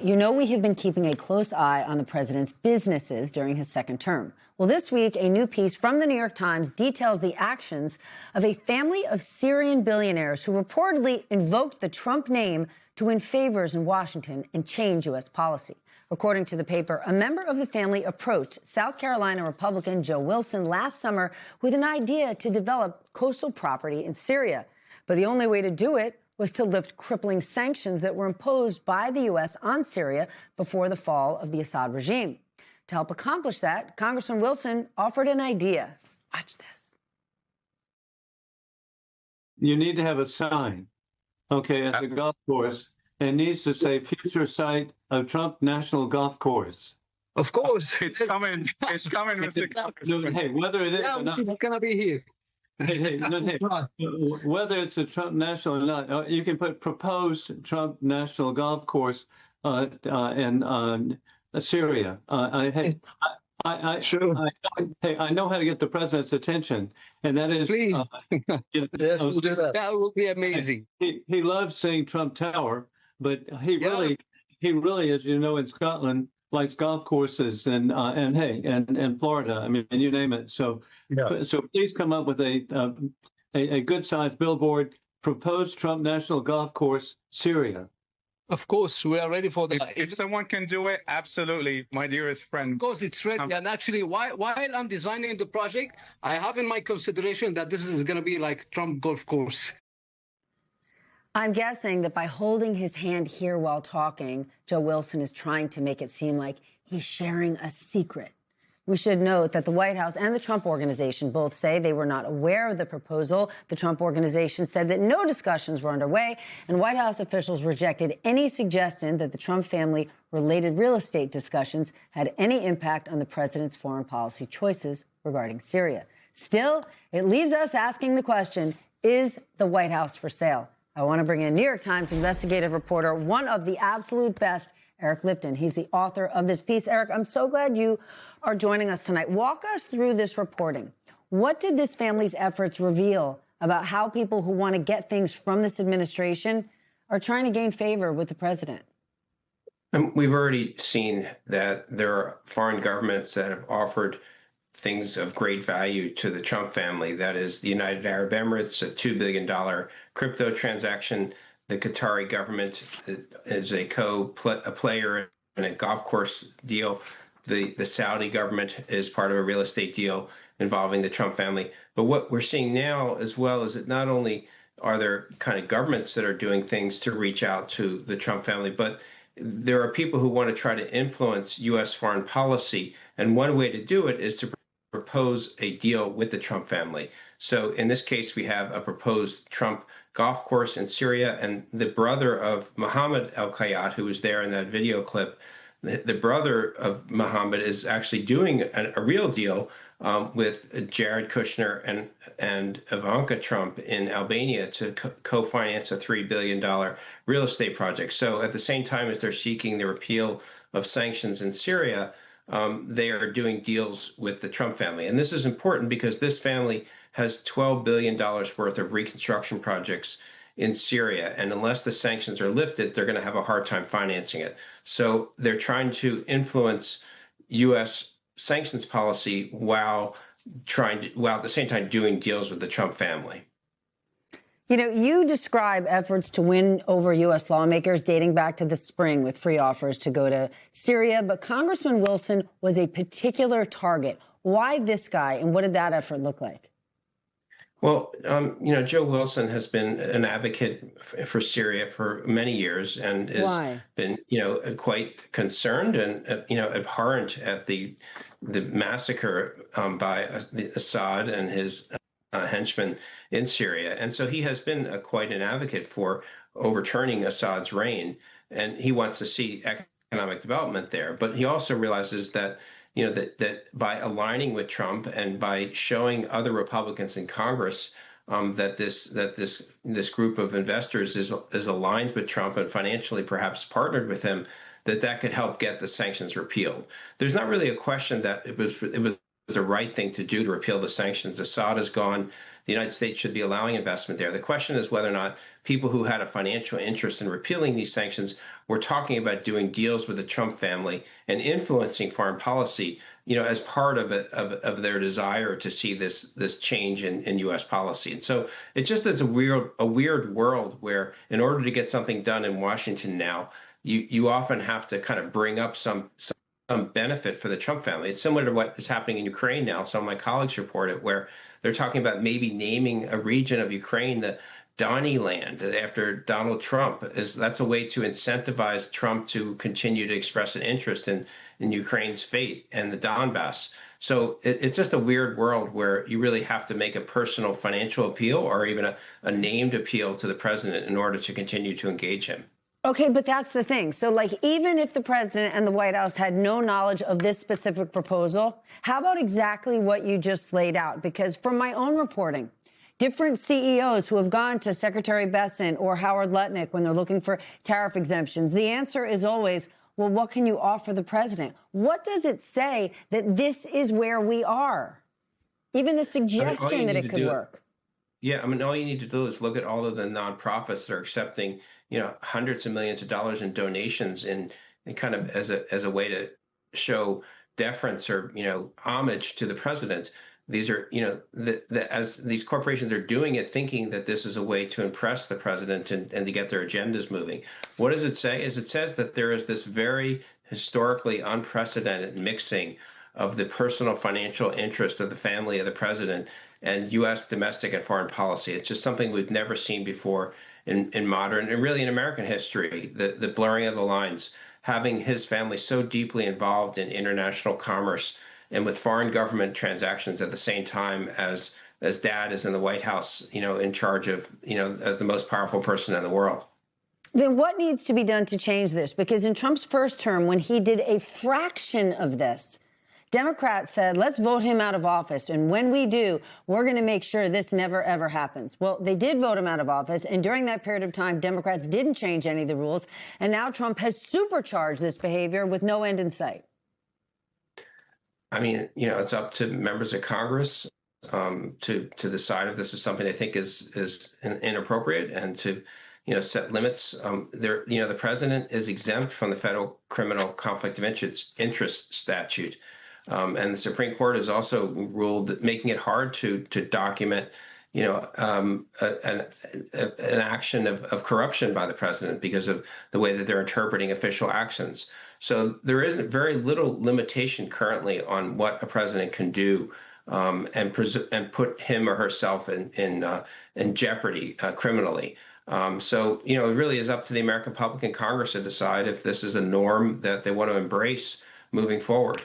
You know, we have been keeping a close eye on the president's businesses during his second term. Well, this week, a new piece from the New York Times details the actions of a family of Syrian billionaires who reportedly invoked the Trump name to win favors in Washington and change U.S. policy. According to the paper, a member of the family approached South Carolina Republican Joe Wilson last summer with an idea to develop coastal property in Syria. But the only way to do it was to lift crippling sanctions that were imposed by the U.S. on Syria before the fall of the Assad regime. To help accomplish that, Congressman Wilson offered an idea. Watch this. You need to have a sign, okay, at the golf course. It needs to say future site of Trump National Golf Course. Of course. It's coming. It's coming, Mr. Congressman. Hey, whether it is or not. It's going to be here. Hey, whether it's a Trump National or not, you can put proposed Trump National Golf Course in Syria. I know how to get the president's attention, and that is, please. Yes, we'll do that. That will be amazing. He loves saying Trump Tower, but he really, as you know, in Scotland, likes golf courses and Florida. I mean, you name it. So please come up with a good sized billboard. Proposed Trump National Golf Course, Syria. Of course, we are ready for that. If someone can do it, absolutely, my dearest friend. Of course, it's ready. And actually, while I'm designing the project, I have in my consideration that this is going to be like Trump golf course. I'm guessing that by holding his hand here while talking, Joe Wilson is trying to make it seem like he's sharing a secret. We should note that the White House and the Trump Organization both say they were not aware of the proposal. The Trump Organization said that no discussions were underway, and White House officials rejected any suggestion that the Trump family-related real estate discussions had any impact on the president's foreign policy choices regarding Syria. Still, it leaves us asking the question, is the White House for sale? I want to bring in New York Times investigative reporter, one of the absolute best, Eric Lipton. He's the author of this piece. Eric, I'm so glad you are joining us tonight. Walk us through this reporting. What did this family's efforts reveal about how people who want to get things from this administration are trying to gain favor with the president? We've already seen that there are foreign governments that have offered things of great value to the Trump family. That is the United Arab Emirates, a $2 billion crypto transaction. The Qatari government is a player in a golf course deal. The Saudi government is part of a real estate deal involving the Trump family. But what we're seeing now as well is that not only are there kind of governments that are doing things to reach out to the Trump family, but there are people who want to try to influence U.S. foreign policy. And one way to do it is to propose a deal with the Trump family. So in this case, we have a proposed Trump golf course in Syria, and the brother of Mohammed al-Kayat, who was there in that video clip, the brother of Mohammed is actually doing a real deal with Jared Kushner and Ivanka Trump in Albania to co-finance a $3 billion real estate project. So at the same time as they're seeking the repeal of sanctions in Syria, they are doing deals with the Trump family. And this is important because this family has $12 billion worth of reconstruction projects in Syria. And unless the sanctions are lifted, they're going to have a hard time financing it. So they're trying to influence U.S. sanctions policy while at the same time doing deals with the Trump family. You know, you describe efforts to win over U.S. lawmakers dating back to the spring with free offers to go to Syria. But Congressman Wilson was a particular target. Why this guy, and what did that effort look like? Well, Joe Wilson has been an advocate for Syria for many years and has been, quite concerned and, abhorrent at the massacre by Assad and his henchmen in Syria. And so he has been quite an advocate for overturning Assad's reign, and he wants to see economic development there. But he also realizes that that by aligning with Trump and by showing other Republicans in Congress that this group of investors is aligned with Trump and financially perhaps partnered with him, that could help get the sanctions repealed. There's not really a question that it was the right thing to do to repeal the sanctions. Assad is gone. the United States should be allowing investment there. The question is whether or not people who had a financial interest in repealing these sanctions were talking about doing deals with the Trump family and influencing foreign policy, as part of it, of their desire to see this change in U.S. policy. And so it just is a weird world where, in order to get something done in Washington now, you often have to kind of bring up some benefit for the Trump family. It's similar to what is happening in Ukraine now. Some of my colleagues report it, where they're talking about maybe naming a region of Ukraine the Donny Land after Donald Trump. That's a way to incentivize Trump to continue to express an interest in Ukraine's fate and the Donbass. So it's just a weird world where you really have to make a personal financial appeal or even a named appeal to the president in order to continue to engage him. Okay, but that's the thing. So, even if the president and the White House had no knowledge of this specific proposal, how about exactly what you just laid out? Because from my own reporting, different CEOs who have gone to Secretary Bessent or Howard Lutnick when they're looking for tariff exemptions, the answer is always, well, what can you offer the president? What does it say that this is where we are? Even the suggestion that it could work. Yeah, all you need to do is look at all of the nonprofits that are accepting, hundreds of millions of dollars in donations and kind of as a way to show deference or, homage to the president. These are, as these corporations are doing it, thinking that this is a way to impress the president and to get their agendas moving. What does it say? It says that there is this very historically unprecedented mixing of the personal financial interest of the family of the president and U.S. domestic and foreign policy. It's just something we've never seen before in modern and really in American history, the blurring of the lines, having his family so deeply involved in international commerce and with foreign government transactions at the same time as dad is in the White House, in charge of, as the most powerful person in the world. Then what needs to be done to change this? Because in Trump's first term, when he did a fraction of this, Democrats said, let's vote him out of office. And when we do, we're going to make sure this never, ever happens. Well, they did vote him out of office. And during that period of time, Democrats didn't change any of the rules. And now Trump has supercharged this behavior with no end in sight. It's up to members of Congress to decide if this is something they think is inappropriate and to, set limits. The president is exempt from the federal criminal conflict of interest statute. And the Supreme Court has also ruled that making it hard to document, an action of corruption by the president because of the way that they're interpreting official actions. So there is very little limitation currently on what a president can do and put him or herself in jeopardy criminally. So, it really is up to the American public and Congress to decide if this is a norm that they want to embrace moving forward.